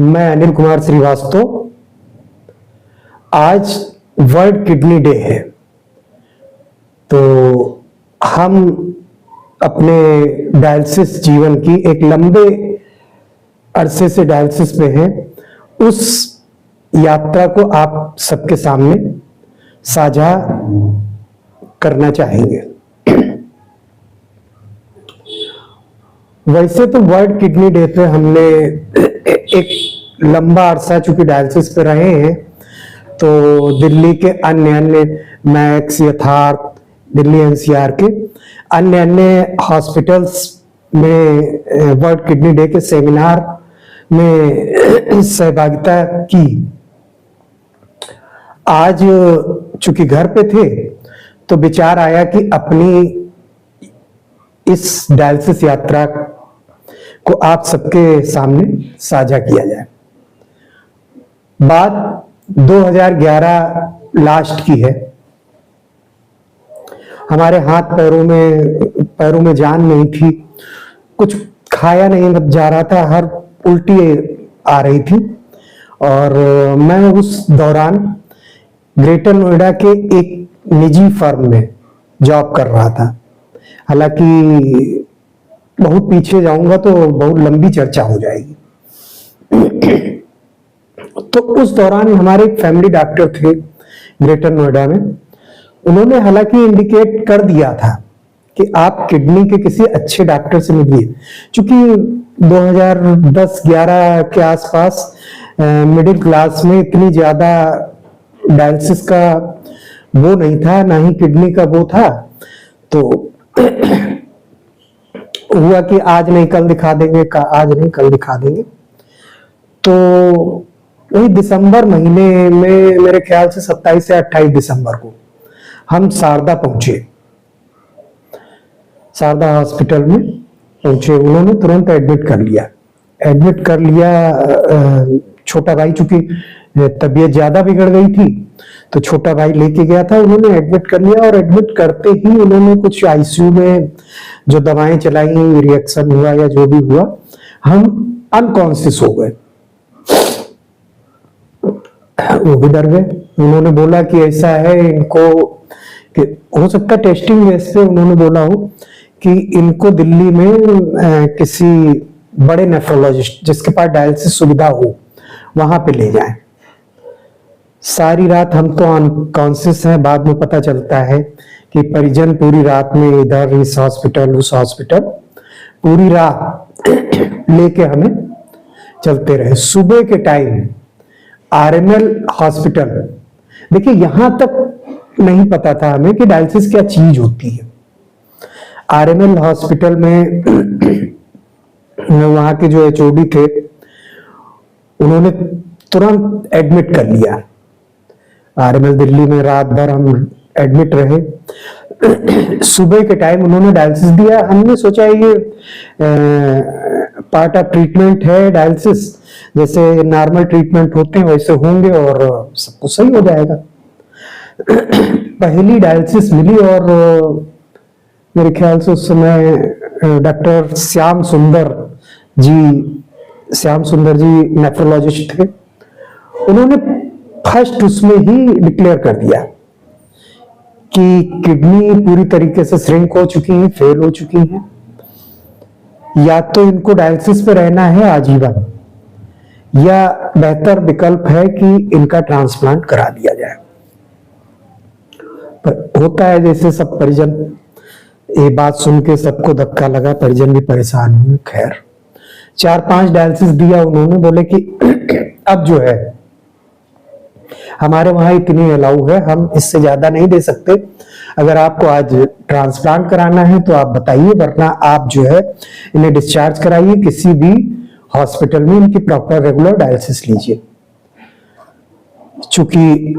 मैं अनिल कुमार श्रीवास्तव। आज world kidney day है, तो हम अपने डायलिसिस जीवन की एक लंबे अरसे से डायलिसिस पे हैं, उस यात्रा को आप सबके सामने साझा करना चाहेंगे। वैसे तो वर्ल्ड किडनी डे पे हमने एक लंबा अरसा चूंकि डायलिसिस पे रहे हैं, तो दिल्ली के अन्य मैक्स, यथार्थ, दिल्ली एनसीआर के अन्य हॉस्पिटल्स में वर्ल्ड किडनी डे के सेमिनार में सहभागिता की। आज चूंकि घर पे थे तो विचार आया कि अपनी इस डायलिसिस यात्रा को आप सबके सामने साझा किया जाए। बात 2011 लास्ट की है। हमारे हाथ पैरों में जान नहीं थी, कुछ खाया नहीं जा रहा था, हर उल्टी आ रही थी। और मैं उस दौरान ग्रेटर नोएडा के एक निजी फर्म में जॉब कर रहा था। हालांकि बहुत पीछे जाऊंगा तो बहुत लंबी चर्चा हो जाएगी। तो उस दौरान हमारे एक फैमिली डॉक्टर थे ग्रेटर नोएडा में। उन्होंने हालांकि इंडिकेट कर दिया था कि आप किडनी के किसी अच्छे डॉक्टर से मिलिए, क्योंकि 2010-11 के आसपास मिडिल क्लास में इतनी ज्यादा डायलिसिस का वो नहीं था, ना ही किडनी का वो था। तो हुआ कि आज नहीं कल दिखा देंगे, आज नहीं कल दिखा देंगे। तो वही दिसंबर महीने में, मेरे ख्याल से 27 से 28 दिसंबर को हम शारदा पहुंचे, शारदा हॉस्पिटल में पहुंचे। उन्होंने तुरंत एडमिट कर लिया। छोटा भाई चूंकि तबीयत ज्यादा बिगड़ गई थी तो छोटा भाई लेके गया था, उन्होंने एडमिट कर लिया। और एडमिट करते ही उन्होंने कुछ आईसीयू में जो दवाएं चलाई, रिएक्शन हुआ या जो भी हुआ, हम अनकॉन्शियस हो गए। वो भी डर गए। उन्होंने बोला कि ऐसा है इनको, कि हो सकता है टेस्टिंग बेस पे उन्होंने बोला हो कि इनको दिल्ली में किसी बड़े नेफ्रोलॉजिस्ट जिसके पास डायलिसिस सुविधा हो वहां पे ले जाएं। सारी रात हम तो अनकॉन्शियस हैं। बाद में पता चलता है कि परिजन पूरी रात में इधर इस हॉस्पिटल उस हॉस्पिटल पूरी रात लेके हमें चलते रहे। सुबह के टाइम आरएमएल हॉस्पिटल, देखिए यहां तक नहीं पता था हमें कि डायलिसिस क्या चीज होती है। आरएमएल हॉस्पिटल में वहां के जो एचओडी थे उन्होंने तुरंत एडमिट कर लिया। आरएमएल दिल्ली में रात भर हम एडमिट रहे। सुबह के टाइम उन्होंने डायलिसिस दिया। हमने सोचा ये पार्ट ऑफ ट्रीटमेंट है, डायलिसिस जैसे नॉर्मल ट्रीटमेंट होते हैं वैसे होंगे और सब कुछ सही हो जाएगा। पहली डायलिसिस मिली और मेरे ख्याल से उस समय डॉक्टर श्याम सुंदर जी नेफ्रोलॉजिस्ट थे। उन्होंने फर्स्ट उसमें ही डिक्लेयर कर दिया कि किडनी पूरी तरीके से श्रिंक हो चुकी है, फेल हो चुकी है, या तो इनको डायलिसिस पे रहना है आजीवन, या बेहतर विकल्प है कि इनका ट्रांसप्लांट करा दिया जाए। पर होता है जैसे सब परिजन, ये बात सुन के सबको धक्का लगा, परिजन भी परेशान हुए। खैर 4-5 डायलिसिस दिया उन्होंने, बोले कि अब जो है हमारे वहां इतनी अलाउ है, हम इससे ज्यादा नहीं दे सकते। अगर आपको आज ट्रांसप्लांट कराना है तो आप बताइए, वरना आप जो है इन्हें डिस्चार्ज कराइए, किसी भी हॉस्पिटल में इनकी प्रॉपर रेगुलर डायलिसिस लीजिए। चूंकि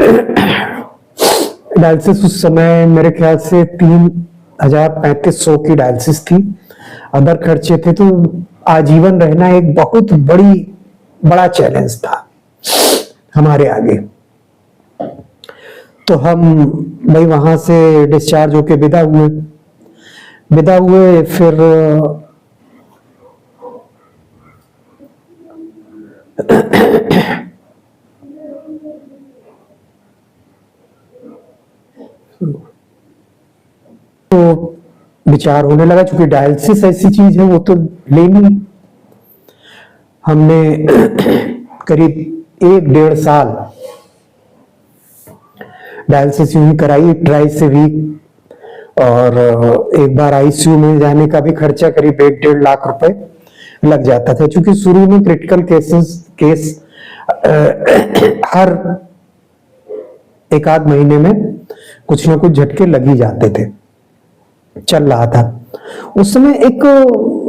डायलिसिस उस समय मेरे ख्याल से 3,000-3,500 की डायलिसिस थी, अदर खर्चे थे, तो आजीवन रहना एक बहुत बड़ा चैलेंज था हमारे आगे। तो हम भाई वहां से डिस्चार्ज होके विदा हुए। फिर तो विचार होने लगा, चूंकि डायलिसिस ऐसी चीज है वो तो लेनी। हमने करीब 1-1.5 साल डायलिसिस यूं ही कराई, ट्राइस से वीक, और एक बार आईसीयू में जाने का भी खर्चा करीब 1-1.5 लाख रुपए लग जाता था, क्योंकि शुरू में क्रिटिकल केस हर 1-आध महीने में कुछ ना कुछ झटके लग ही जाते थे, चल रहा था। उस समय एक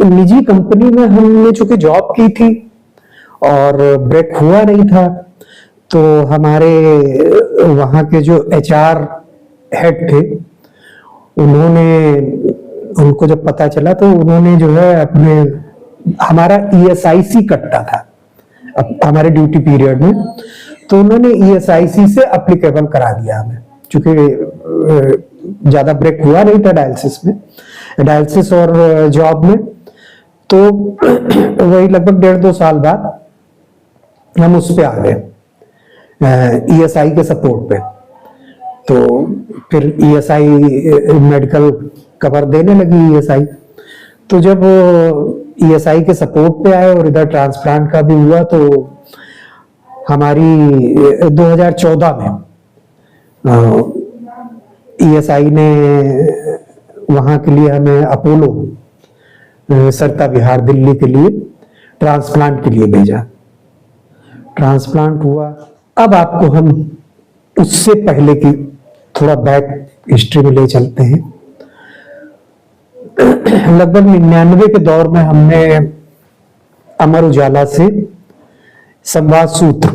निजी कंपनी में हमने चूंकि जॉब की थी और ब्रेक हुआ नहीं था, तो हमारे वहां के जो एचआर हेड थे, उनको जब पता चला तो उन्होंने जो है अपने, हमारा ईएसआईसी कटता था हमारे ड्यूटी पीरियड में, तो उन्होंने ईएसआईसी से अप्लीकेबल करा दिया हमें, क्योंकि ज्यादा ब्रेक हुआ नहीं था डायलिसिस और जॉब में। तो वही लगभग 1.5-2 साल बाद हम उस पे आ गए, ईएसआई के सपोर्ट पे। तो फिर ईएसआई मेडिकल कवर देने लगी ईएसआई। तो जब ईएसआई के सपोर्ट पे आए और इधर ट्रांसप्लांट का भी हुआ, तो हमारी 2014 में ईएसआई ने वहां के लिए हमें अपोलो सरता विहार दिल्ली के लिए ट्रांसप्लांट के लिए भेजा। ट्रांसप्लांट हुआ। अब आपको हम उससे पहले की थोड़ा बैक हिस्ट्री में ले चलते हैं। लगभग 99 के दौर में हमने अमर उजाला से संवाद सूत्र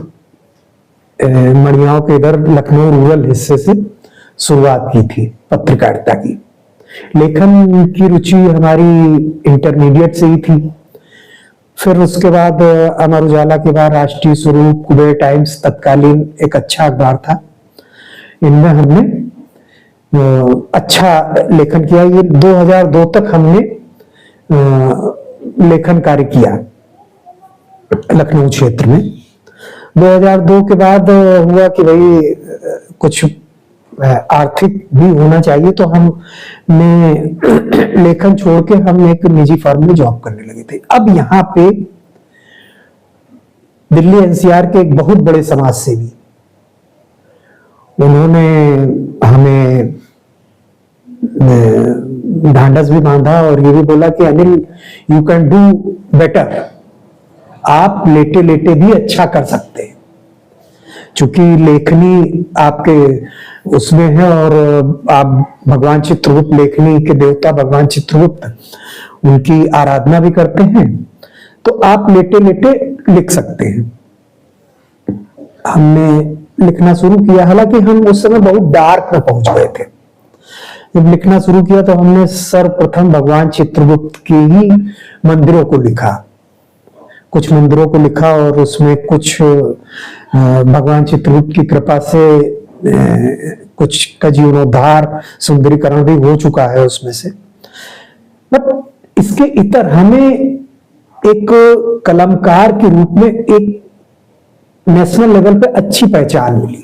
मड़ियाओं के इधर लखनऊ रूरल हिस्से से शुरुआत की थी पत्रकारिता की। लेखन की रुचि हमारी इंटरमीडिएट से ही थी। फिर उसके बाद अमर उजाला के बाद राष्ट्रीय स्वरूप, कुबेर टाइम्स तत्कालीन एक अच्छा अखबार था, इनमें हमने अच्छा लेखन किया। ये 2002 तक हमने लेखन कार्य किया लखनऊ क्षेत्र में। 2002 के बाद हुआ कि भाई कुछ आर्थिक भी होना चाहिए, तो हमने लेखन छोड़ के हम एक निजी फर्म में जॉब करने लगे थे। अब यहाँ पे दिल्ली एनसीआर के एक बहुत बड़े समाज सेवी, उन्होंने हमें ढांढस भी बांधा और ये भी बोला कि Anil, you can do better, आप लेटे लेटे भी अच्छा कर सकते हैं, चूंकि लेखनी आपके उसमें है और आप भगवान चित्रगुप्त, लेखनी के देवता भगवान चित्रगुप्त, उनकी आराधना भी करते हैं, तो आप लेटे लेटे लिख सकते हैं। हमने लिखना शुरू किया, हालांकि हम उस समय बहुत डार्क में पहुंच गए थे। जब लिखना शुरू किया तो हमने सर्वप्रथम भगवान चित्रगुप्त की ही मंदिरों को लिखा, कुछ मंदिरों को लिखा, और उसमें कुछ भगवान चित्रगुप्त की कृपा से कुछ का जीर्णोद्धार, सुंदरीकरण भी हो चुका है उसमें से। बट इसके इतर हमें एक कलमकार के रूप में एक नेशनल लेवल पे अच्छी पहचान मिली।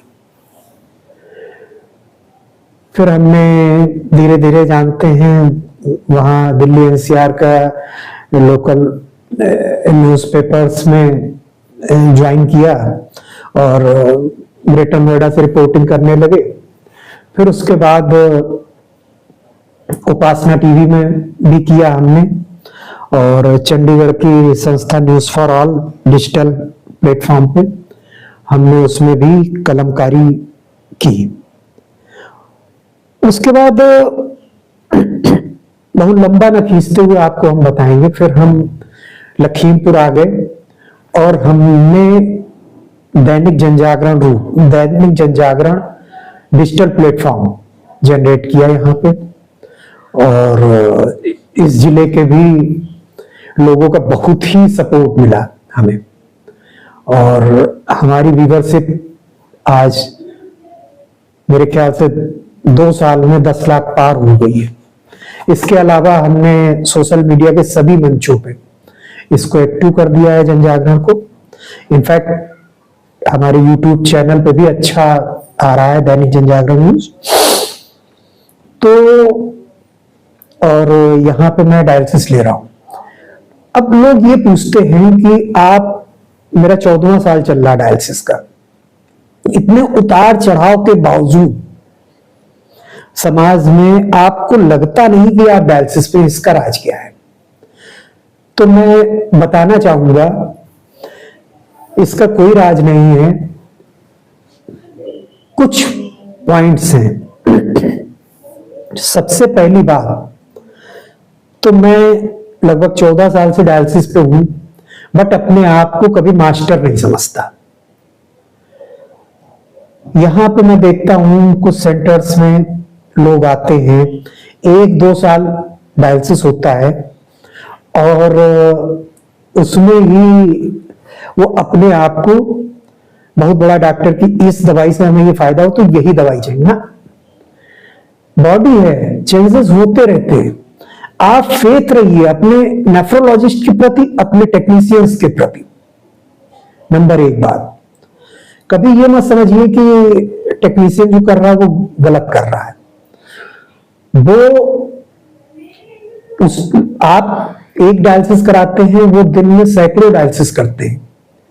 फिर हमने धीरे धीरे, जानते हैं, वहाँ दिल्ली एनसीआर का लोकल न्यूज़पेपर्स में ज्वाइन किया और ग्रेटर नोएडा से रिपोर्टिंग करने लगे। फिर उसके बाद उपासना टीवी में भी किया हमने, और चंडीगढ़ की संस्था news for all digital platform पे हमने उसमें भी कलमकारी की। उसके बाद बहुत लंबा न खींचते हुए आपको हम बताएंगे, फिर हम लखीमपुर आ गए और हमने दैनिक जनजागरण डिजिटल प्लेटफॉर्म जनरेट किया यहाँ पे, और इस जिले के भी लोगों का बहुत ही सपोर्ट मिला हमें, और हमारी व्यूवरशिप आज मेरे ख्याल से 2 साल में 10 लाख पार हो गई है। इसके अलावा हमने सोशल मीडिया के सभी मंचों पे इसको एक्टिव कर दिया है जनजागरण को। इनफैक्ट हमारे YouTube चैनल पे भी अच्छा आ रहा है दैनिक जनजागरण न्यूज। तो और यहाँ पे मैं डायलिसिस ले रहा हूं। अब लोग ये पूछते हैं कि आप, मेरा 14वां साल चल रहा डायलिसिस का, इतने उतार चढ़ाव के बावजूद समाज में आपको लगता नहीं कि आप डायलिसिस पे, इसका राज क्या है? तो मैं बताना चाहूंगा इसका कोई राज नहीं है, कुछ पॉइंट्स हैं। सबसे पहली बात तो मैं लगभग 14 साल से डायलिसिस पे हूं, बट अपने आप को कभी मास्टर नहीं समझता। यहां पे मैं देखता हूं कुछ सेंटर्स में लोग आते हैं, 1-2 साल डायलिसिस होता है और उसमें ही वो अपने आप को बहुत बड़ा डॉक्टर की, इस दवाई से हमें ये फायदा हो तो यही दवाई चाहिए ना। बॉडी है, चेंजेस होते रहते हैं। आप फेथ रहिए अपने नेफ्रोलॉजिस्ट के प्रति, अपने टेक्नीशियंस के प्रति। नंबर 1 बात, कभी ये मत समझिए कि टेक्नीशियन जो कर रहा है वो गलत कर रहा है। आप एक डायलिसिस कराते हैं, वो दिन में सैकड़ों डायलिसिस करते हैं,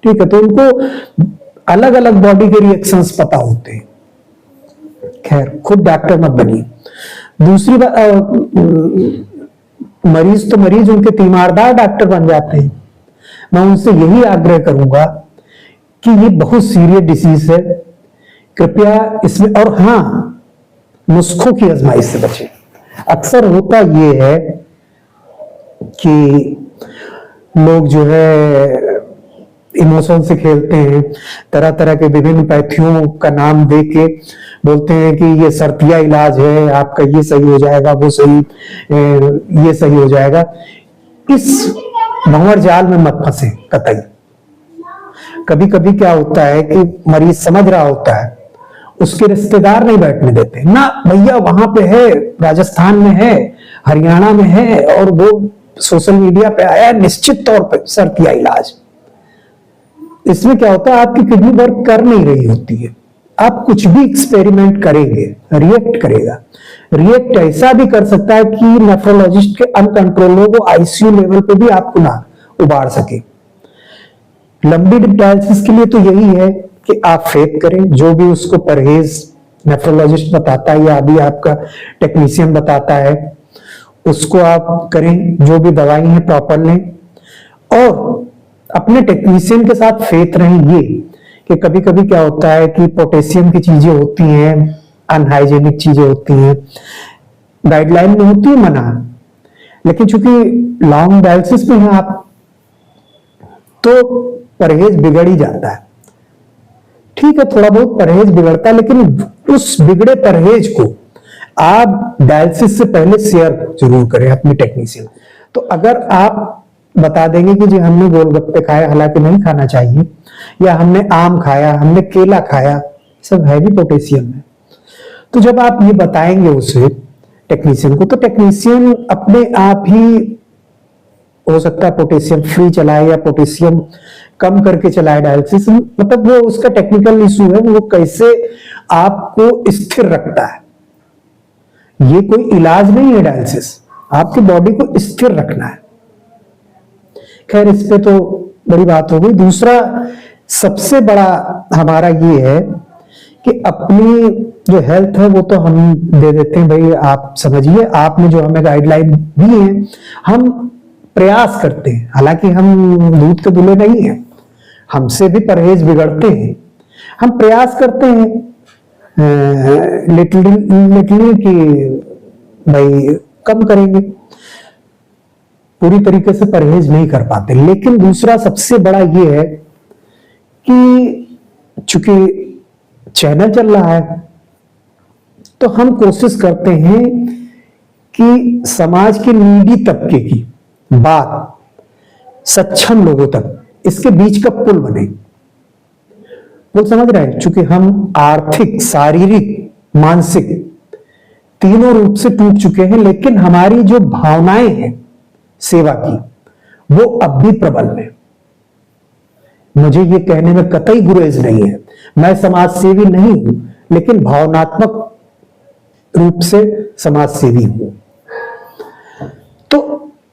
ठीक है, तो उनको अलग अलग बॉडी के रिएक्शंस पता होते हैं। खैर, खुद डॉक्टर मत बनिए। दूसरी बात, मरीज तो मरीज उनके तीमारदार डॉक्टर बन जाते हैं। मैं उनसे यही आग्रह करूंगा कि ये बहुत सीरियस डिसीज है, कृपया इसमें, और हां, नुस्खों की आजमाइश से बचें। अक्सर होता ये है कि लोग जो है इमोशन से खेलते हैं, तरह तरह के विभिन्न पैथियों का नाम दे के बोलते हैं कि ये शर्तिया इलाज है, आपका ये सही हो जाएगा, वो सही, ये सही हो जाएगा। इस भंवर जाल में मत फंसे कतई। कभी कभी क्या होता है कि मरीज समझ रहा होता है, उसके रिश्तेदार नहीं बैठने देते ना, भैया वहां पे है, राजस्थान में है, हरियाणा में है, और वो सोशल मीडिया पे आया, निश्चित तौर पर शर्तिया इलाज। इसमें क्या होता है, आपकी किडनी वर्क कर नहीं रही होती है। आप कुछ भी एक्सपेरिमेंट करेंगे, रिएक्ट करेगा। रिएक्ट ऐसा भी कर सकता है कि नेफ्रोलॉजिस्ट के अनकंट्रोल हो, वो आईसीयू लेवल पे भी आपको ना उबार सके। लंबी डायलिसिस के लिए तो यही है कि आप फेथ करें, जो भी उसको परहेज नेफ्रोलॉजिस्ट बताता है या अभी आपका टेक्नीशियन बताता है उसको आप करें, जो भी दवाई है प्रॉपर लें, और अपने टेक्नीशियन के साथ फेथ रहें। ये कि कभी कभी क्या होता है कि पोटेशियम की चीजें होती हैं, अनहाइजेनिक चीजें होती हैं, गाइडलाइन में होती है मना, लेकिन चूंकि लॉन्ग डायलिसिस में है आप, तो परहेज बिगड़ ही जाता है। ठीक है, थोड़ा बहुत परहेज बिगड़ता है, लेकिन उस बिगड़े परहेज को आप डायलिसिस से पहले शेयर जरूर करें अपने टेक्नीशियन। तो अगर आप बता देंगे कि जी हमने गोलगप्पे खाए, हालांकि नहीं खाना चाहिए, या हमने आम खाया, हमने केला खाया, सब हैवी पोटेशियम है, तो जब आप ये बताएंगे उसे टेक्नीशियन को, तो टेक्नीशियन अपने आप ही हो सकता है पोटेशियम फ्री चलाए या पोटेशियम कम करके चलाए डायलिसिस। मतलब वो उसका टेक्निकल इशू है, वो कैसे आपको स्थिर रखता है। ये कोई इलाज नहीं है डायलिसिस, आपकी बॉडी को स्थिर रखना है। खैर, इस पे तो बड़ी बात हो गई। दूसरा सबसे बड़ा हमारा ये है कि अपनी जो हेल्थ है वो तो हम दे देते हैं, भाई आप समझिए, आपने जो हमें गाइडलाइन दी है हम प्रयास करते हैं, हालांकि हम दूध के दूल्हे नहीं हैं, हमसे भी परहेज बिगड़ते हैं, हम प्रयास करते हैं लिटरली कि भाई कम करेंगे, पूरी तरीके से परहेज नहीं कर पाते। लेकिन दूसरा सबसे बड़ा ये है कि चूंकि चैनल चल रहा है तो हम कोशिश करते हैं कि समाज के नीडी तबके की बात सक्षम लोगों तक, इसके बीच का पुल बने। लोग समझ रहे हैं, चूंकि हम आर्थिक, शारीरिक, मानसिक तीनों रूप से टूट चुके हैं, लेकिन हमारी जो भावनाएं हैं सेवा की, वो अब भी प्रबल में। मुझे ये कहने में कतई गुरेज नहीं है, मैं समाज सेवी नहीं हूं, लेकिन भावनात्मक रूप से समाज सेवी हूं। तो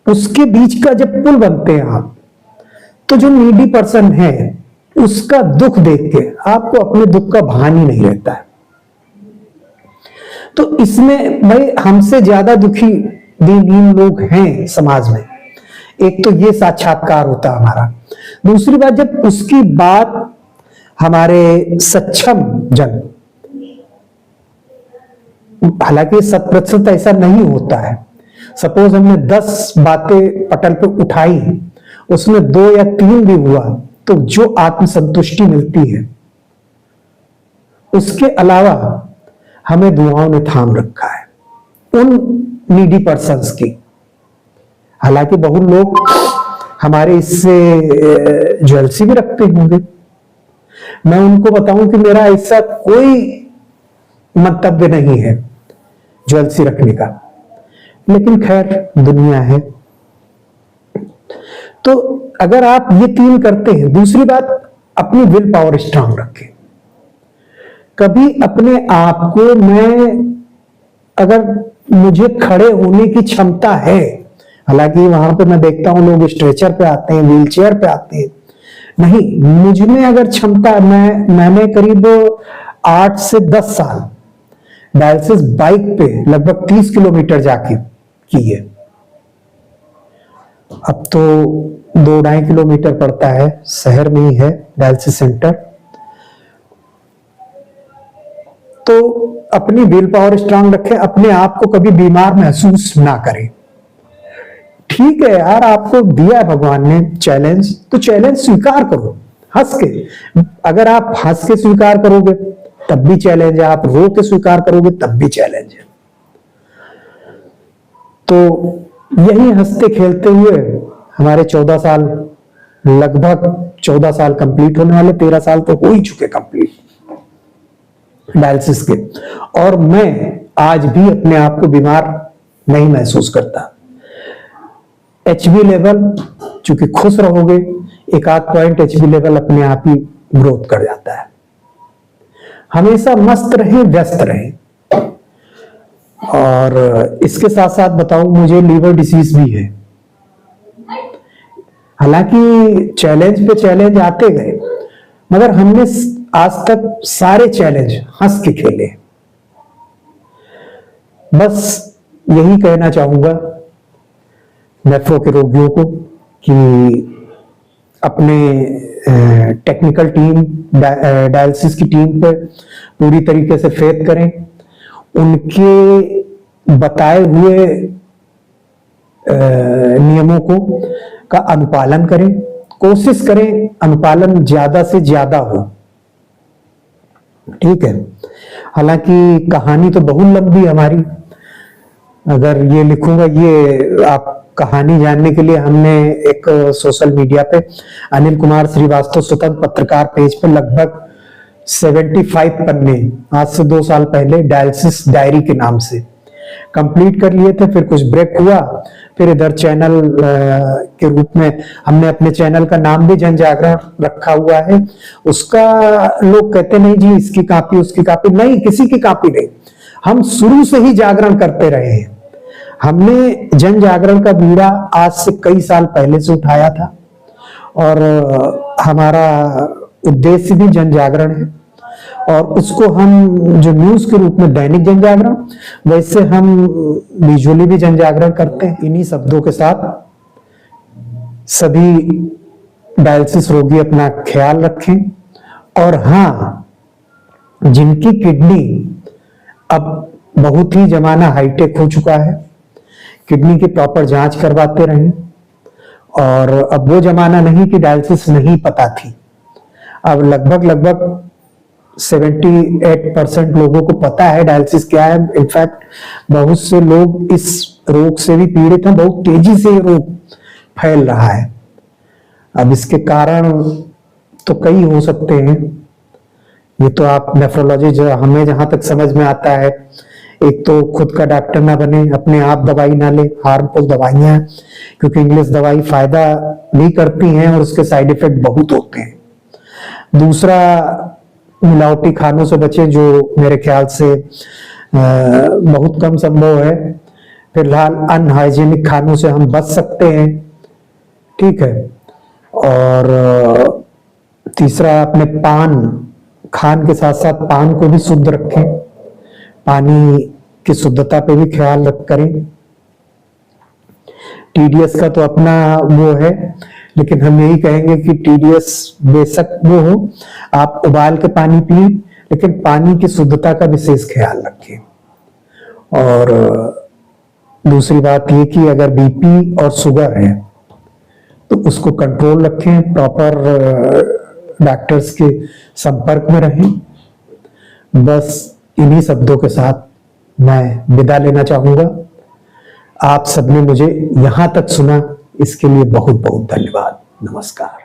उसके बीच का जब पुल बनते हैं आप, तो जो नीडी पर्सन है उसका दुख देख के आपको अपने दुख का भान ही नहीं रहता है। तो इसमें भाई हमसे ज्यादा दुखी दीनहीन लोग हैं समाज में। एक तो ये साक्षात्कार होता हमारा। दूसरी बात, जब उसकी बात हमारे सक्षम जन, हालांकि 100% ऐसा नहीं होता है, सपोज हमने 10 बातें पटल पे उठाई, उसमें 2 या 3 भी हुआ, तो जो आत्मसंतुष्टि मिलती है, उसके अलावा हमें दुआओं ने थाम रखा है उन नीडी पर्सन्स की। हालांकि बहुत लोग हमारे इससे ज्वेलसी भी रखते होंगे, मैं उनको बताऊं कि मेरा ऐसा कोई मंतव्य नहीं है ज्वेलसी रखने का, लेकिन खैर दुनिया है। तो अगर आप ये 3 करते हैं, दूसरी बात, अपनी विल पावर स्ट्रांग रखें। कभी अपने आप को, मैं अगर मुझे खड़े होने की क्षमता है, हालांकि वहां पे मैं देखता हूं लोग स्ट्रेचर पे आते हैं, व्हील चेयर पे आते हैं, नहीं, मुझ में अगर क्षमता, मैंने करीब 8 से 10 साल डायलिसिस बाइक पे लगभग 30 किलोमीटर जाके की है। अब तो 2-2.5 किलोमीटर पड़ता है, शहर में ही है डायलिसिस सेंटर। तो अपनी विल पावर स्ट्रांग रखें, अपने आप को कभी बीमार महसूस ना करें। ठीक है यार, आपको दिया भगवान ने चैलेंज, तो चैलेंज स्वीकार करो हंस के। अगर आप हंस के स्वीकार करोगे तब भी चैलेंज है, आप रो के स्वीकार करोगे तब भी चैलेंज है। तो यही हंसते खेलते हुए हमारे 14 साल, लगभग 14 साल कंप्लीट होने वाले, 13 साल तो हो ही चुके कंप्लीट डायलिसिस के, और मैं आज भी अपने आप को बीमार नहीं महसूस करता। एचबी लेवल, चूंकि खुश रहोगे, 1-8 पॉइंट एचबी लेवल अपने आप ही ग्रोथ कर जाता है। हमेशा मस्त रहें, व्यस्त रहें। और इसके साथ साथ बताऊं, मुझे लीवर डिसीज भी है। हालांकि चैलेंज पे चैलेंज आते गए, मगर हमने आज तक सारे चैलेंज हंस के खेले। बस यही कहना चाहूंगा नेफ्रो के रोगियों को कि अपने टेक्निकल टीम, डायलिसिस की टीम पे पूरी तरीके से फेथ करें, उनके बताए हुए नियमों का अनुपालन करें, कोशिश करें अनुपालन ज्यादा से ज्यादा हो। ठीक है, हालांकि कहानी तो बहुत लंबी हमारी, अगर ये लिखूंगा, ये आप कहानी जानने के लिए हमने एक सोशल मीडिया पे अनिल कुमार श्रीवास्तव स्वतंत्र पत्रकार पेज पे लगभग 75 पन्ने आज से 2 साल पहले डायलिसिस डायरी के नाम से कंप्लीट कर लिए थे। फिर कुछ ब्रेक हुआ, फिर इधर चैनल के रूप में हमने अपने चैनल का नाम भी जन जागरण रखा हुआ है। उसका लोग कहते नहीं जी इसकी कॉपी उसकी कॉपी, नहीं, किसी की कॉपी नहीं, हम शुरू से ही जागरण करते रहे हैं। हमने जन जागरण का बीड़ा आज से कई साल पहले से उठाया था, और हमारा उद्देश्य भी जन जागरण है, और उसको हम जो न्यूज के रूप में दैनिक जन जागरण, वैसे हम विजुअली भी जन जागरण करते हैं। इन्हीं शब्दों के साथ सभी डायलिसिस रोगी अपना ख्याल रखें, और हाँ, जिनकी किडनी, अब बहुत ही जमाना हाईटेक हो चुका है, किडनी की प्रॉपर जांच करवाते रहें। और अब वो जमाना नहीं कि डायलिसिस नहीं पता थी, अब लगभग 78% लोगों को पता है डायलिसिस क्या है। इनफैक्ट बहुत से लोग इस रोग से भी पीड़ित हैं, बहुत तेजी से ये रोग फैल रहा है। अब इसके कारण तो कई हो सकते हैं, ये तो आप नेफ्रोलॉजी, जो हमें जहां तक समझ में आता है, एक तो खुद का डॉक्टर ना बने, अपने आप दवाई ना ले, हार्मफुल दवाइयां, क्योंकि इंग्लिश दवाई फायदा भी करती हैं और उसके साइड इफेक्ट बहुत होते हैं। दूसरा, मिलावटी खानों से बचें, जो मेरे ख्याल से बहुत कम संभव है। फिलहाल अनहाइजीनिक खानों से हम बच सकते हैं, ठीक है। और तीसरा, अपने खान के साथ साथ पान को भी शुद्ध रखें, पानी की शुद्धता पे भी ख्याल करें। टीडीएस का तो अपना वो है, लेकिन हम यही कहेंगे कि टीडीएस बेशक वो हो, आप उबाल के पानी पिए, लेकिन पानी की शुद्धता का विशेष ख्याल रखें। और दूसरी बात ये कि अगर बीपी और शुगर है तो उसको कंट्रोल रखें, प्रॉपर डॉक्टर्स के संपर्क में रहें। बस इन्हीं शब्दों के साथ मैं विदा लेना चाहूंगा। आप सबने मुझे यहां तक सुना, इसके लिए बहुत बहुत धन्यवाद। नमस्कार।